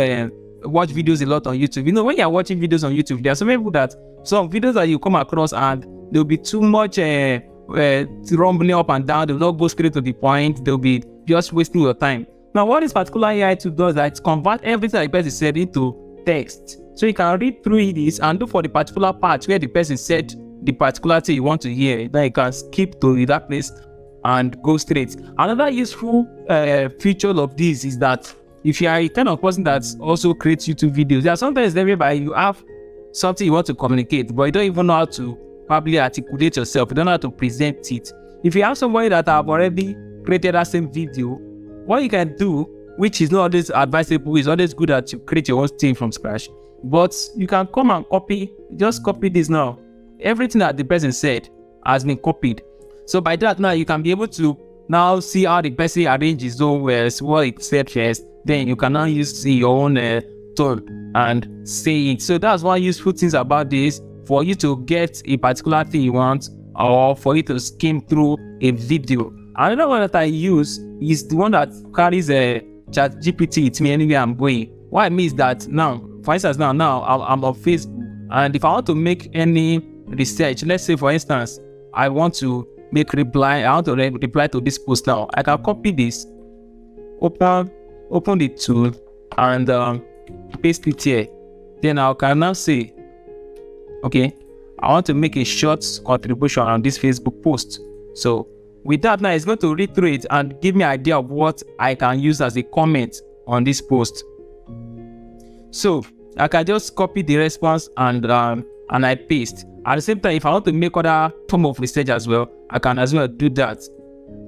Speaker 1: watch videos a lot on YouTube. You know, when you're watching videos on YouTube, there are so many people that some videos that you come across and there'll be too much rumbling up and down. They'll not go straight to the point. They'll be just wasting your time. Now, what this particular AI tool does is that it converts everything that the person said into text. So you can read through this and look for the particular part where the person said the particular thing you want to hear. Then you can skip to that place and go straight. Another useful feature of this is that if you are a kind of person that also creates YouTube videos, there are sometimes whereby you have something you want to communicate, but you don't even know how to probably articulate yourself. You don't know how to present it. If you have somebody that have already created that same video, what you can do, which is not always advisable, is always good that you create your own thing from scratch. But you can come and just copy this now. Everything that the person said has been copied. So by that now you can be able to now see how the person arranges his own words, what it said first. Then you can now use your own tone and say it. So that's one useful things about this. For you to get a particular thing you want or for you to skim through a video. Another one that I use is the one that carries a ChatGPT with me anywhere I'm going. What I mean is that now, for instance, now I'm on Facebook, and if I want to make any research, let's say for instance, I want to reply to this post now. I can copy this, open the tool, and paste it here. Then I can now say, okay, I want to make a short contribution on this Facebook post. So with that now, it's going to read through it and give me an idea of what I can use as a comment on this post. So I can just copy the response and I paste. At the same time, if I want to make other form of research as well, I can as well do that.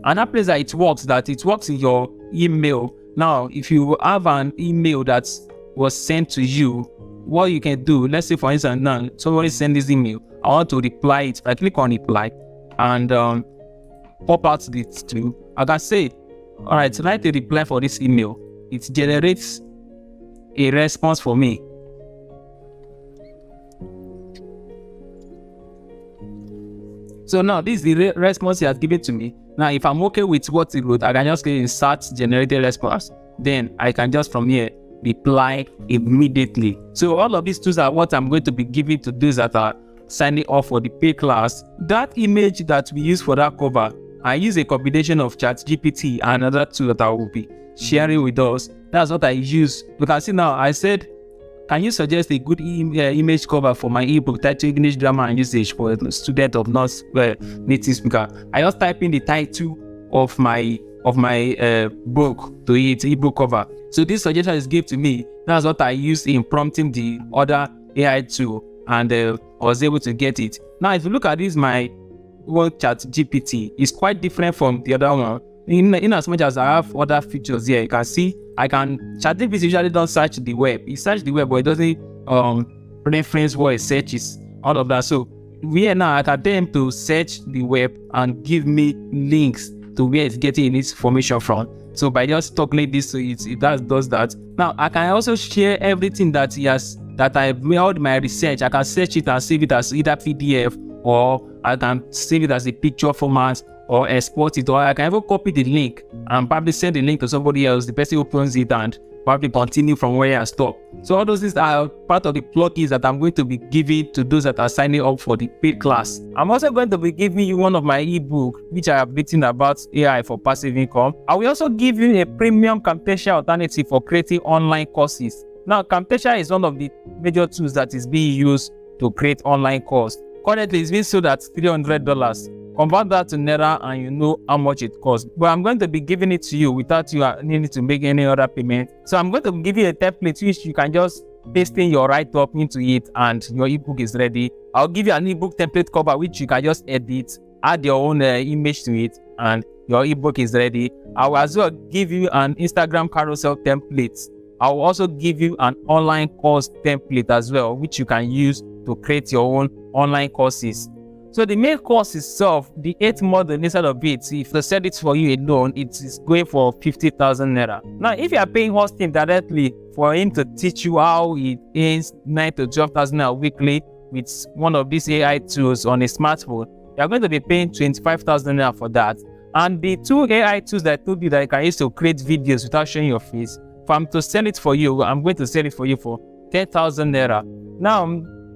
Speaker 1: Another place that it works in your email. Now, if you have an email that was sent to you, what you can do, let's say for instance now, somebody send this email, I want to reply it. I click on reply and pop out the tool. I can say, all right, write a reply for this email. It generates a response for me. So now this is the response he has given to me. Now if I'm okay with what he wrote, I can just click insert generated response. Then I can just from here reply immediately. So all of these tools are what I'm going to be giving to those that are signing up for the paid class. That image that we use for that cover, I use a combination of ChatGPT and another tool that I will be sharing with us. That's what I use. You can see now, I said, can you suggest a good image cover for my ebook titled English Grammar and Usage for a student of not native speaker? I just type in the title of my book to it, ebook cover. So this suggestion is given to me. That's what I used in prompting the other AI tool, and I was able to get it. Now, if you look at this, my ChatGPT is quite different from the other one. In as much as I have other features here, you can see ChatGPT usually don't search the web. It searches the web, but it doesn't reference what it searches, all of that. So now I can tell him to search the web and give me links to where it's getting its information from. So by just talking this to it does that. Now I can also share everything that I've made my research. I can search it and save it as either PDF, or I can save it as a picture format, or export it, or I can even copy the link and probably send the link to somebody else. The person opens it and probably continue from where I stop. So all those things are part of the plugins that I'm going to be giving to those that are signing up for the paid class. I'm also going to be giving you one of my ebooks, which I have written about AI for passive income. I will also give you a premium Camtasia alternative for creating online courses. Now, Camtasia is one of the major tools that is being used to create online courses. Currently, it's being sold at $300. Convert that to Naira and you know how much it costs. But I'm going to be giving it to you without you needing to make any other payment. So I'm going to give you a template which you can just paste in your write-up into it and your ebook is ready. I'll give you an ebook template cover which you can just edit, add your own image to it, and your ebook is ready. I will as well give you an Instagram carousel template. I will also give you an online course template as well, which you can use to create your own online courses. So the main course itself, the 8 model inside of it, if they sell it for you alone, it is going for 50,000 Naira. Now, if you are paying hosting directly for him to teach you how it earns 9 to 12,000 Naira weekly with one of these AI tools on a smartphone, you are going to be paying 25,000 Naira for that. And the 2 AI tools that I told you that you can use to create videos without showing your face, if I'm to sell it for you, I'm going to sell it for you for 10,000 Naira. Now,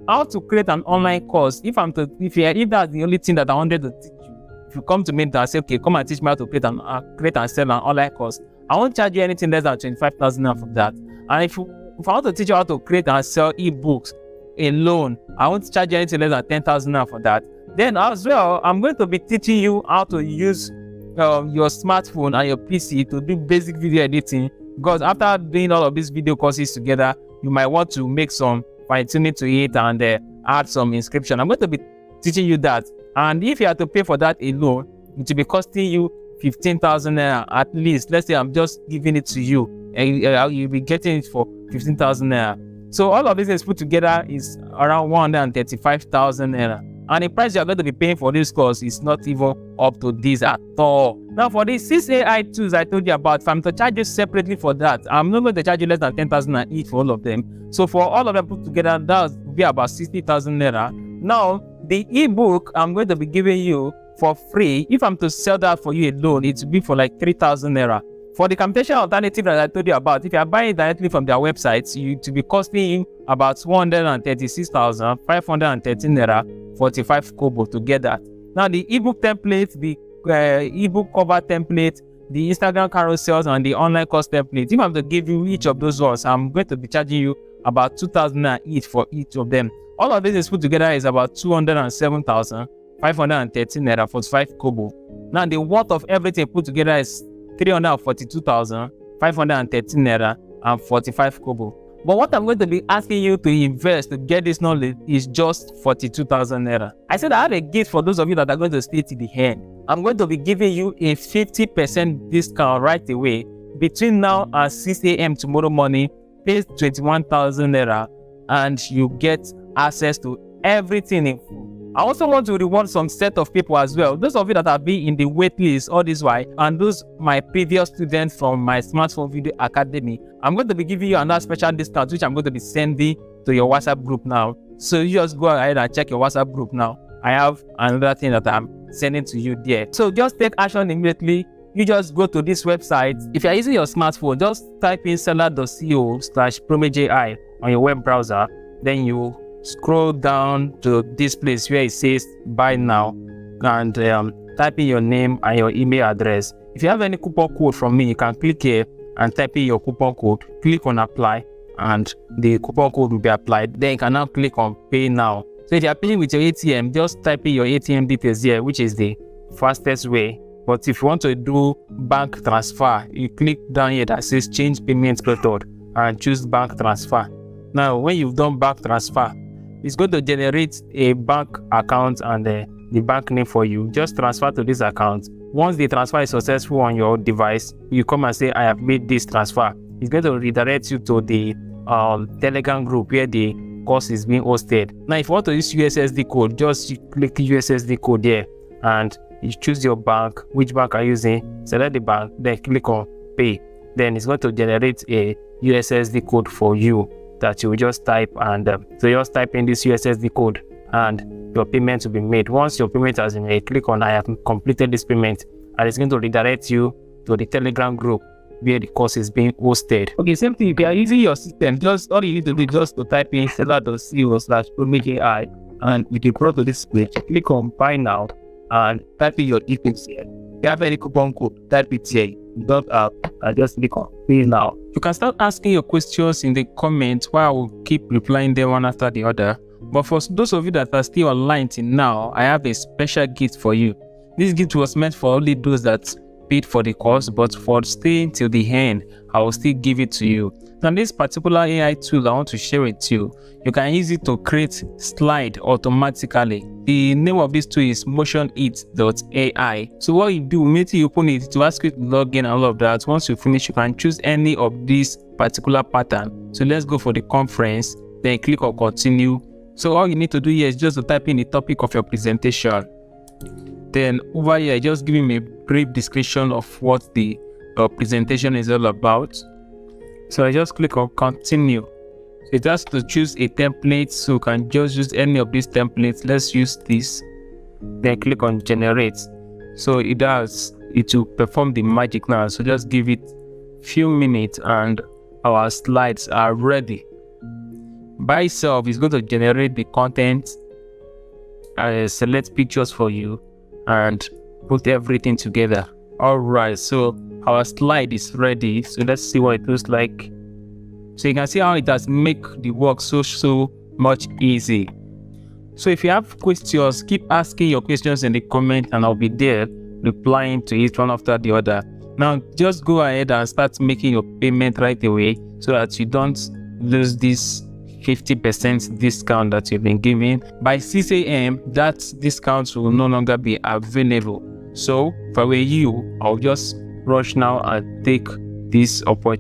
Speaker 1: how to create an online course? If that's the only thing that I wanted to teach you, if you come to me and say, okay, come and teach me how to create and sell an online course, I won't charge you anything less than 25,000 Naira for that. And if I want to teach you how to create and sell ebooks alone, I won't charge you anything less than 10,000 Naira for that. Then as well, I'm going to be teaching you how to use your smartphone and your PC to do basic video editing. Because after doing all of these video courses together, you might want to make some fine-tuning to it and add some inscription. I'm going to be teaching you that. And if you have to pay for that alone, it will be costing you 15,000 Naira at least. Let's say I'm just giving it to you, and you'll be getting it for 15,000 Naira. So all of this is put together is around 135,000 Naira. And the price you're going to be paying for this course is not even up to this at all. Now, for these 6 AI tools I told you about, if I'm to charge you separately for that, I'm not going to charge you less than 10,000 each for all of them. So for all of them put together, that will be about 60,000 Naira. Now, the ebook I'm going to be giving you for free, if I'm to sell that for you alone, it will be for like 3,000 Naira. For the Camtasia alternative that I told you about, if you are buying directly from their website, it will be costing you about 136,513 Naira, 45 kobo to get that. Now, the ebook template, the ebook cover template, the Instagram carousels, and the online course template, if I'm to give you each of those ones, I'm going to be charging you about 2,000 each for each of them. All of this is put together is about 207,513 Naira, 45 kobo. Now, the worth of everything put together is 342,513 Naira and 45 kobo. But what I'm going to be asking you to invest to get this knowledge is just 42,000 Naira. I said I have a gift for those of you that are going to stay to the end. I'm going to be giving you a 50% discount right away. Between now and 6 a.m. tomorrow morning, pay 21,000 Naira and you get access to everything in full. I also want to reward some set of people as well. Those of you that have been in the wait list all this while, and those my previous students from my Smartphone Video Academy, I'm going to be giving you another special discount which I'm going to be sending to your WhatsApp group now. So you just go ahead and check your WhatsApp group now. I have another thing that I'm sending to you there. So just take action immediately. you just go to this website. If you're using your smartphone, just type in seller.co/PromageAI on your web browser. Then you scroll down to this place where it says buy now, and type in your name and your email address. If you have any coupon code from me, you can click here and type in your coupon code, click on apply, and the coupon code will be applied. Then you can now click on pay now. So if you are paying with your ATM, just type in your ATM details here, which is the fastest way. But if you want to do bank transfer, you click down here that says change payment method and choose bank transfer. Now, when you've done bank transfer, it's going to generate a bank account and the bank name for you. Just transfer to this account. Once the transfer is successful on your device, you come and say, I have made this transfer. It's going to redirect you to the Telegram group where the course is being hosted. Now, if you want to use USSD code, just click USSD code there and you choose your bank. Which bank are you using? Select the bank, then click on pay. Then it's going to generate a USSD code for you that you will just type, and so you just type in this USSD code and your payment will be made. Once your payment has been made, click on I have completed this payment, and it's going to redirect you to the Telegram group where the course is being hosted. Okay, same thing. If you are using your system, just all you need to do is just to type in seller.co/PromageAI, and with the brought to this page, click on buy now and type in your details here. If you have any coupon code, type it here. You don't have, and just click on pay now. You can start asking your questions in the comments while I will keep replying them one after the other. But for those of you that are still online till now, I have a special gift for you. This gift was meant for only those that paid for the course, but for staying till the end, I will still give it to you. Now, this particular AI tool I want to share with you, you can use it to create slide automatically. The name of this tool is motionit.ai. So what you do, immediately you open it, to ask you to log in and all of that. Once you finish, you can choose any of this particular pattern. So let's go for the conference, then click on continue. So all you need to do here is just to type in the topic of your presentation. Then over here, just give him a brief description of what the presentation is all about. So I just click on continue. So it has to choose a template, so you can just use any of these templates. Let's use this. Then click on generate. So it will perform the magic now. So just give it a few minutes and our slides are ready. By itself, it's going to generate the content, select pictures for you, and put everything together. Alright, so our slide is ready. So let's see what it looks like. So you can see how it has made the work so much easy. So if you have questions, keep asking your questions in the comment and I'll be there replying to each one after the other. Now just go ahead and start making your payment right away so that you don't lose this 50% discount that you've been given. By 6 a.m. that discount will no longer be available. So if I were you, I'll just rush now and take this opportunity.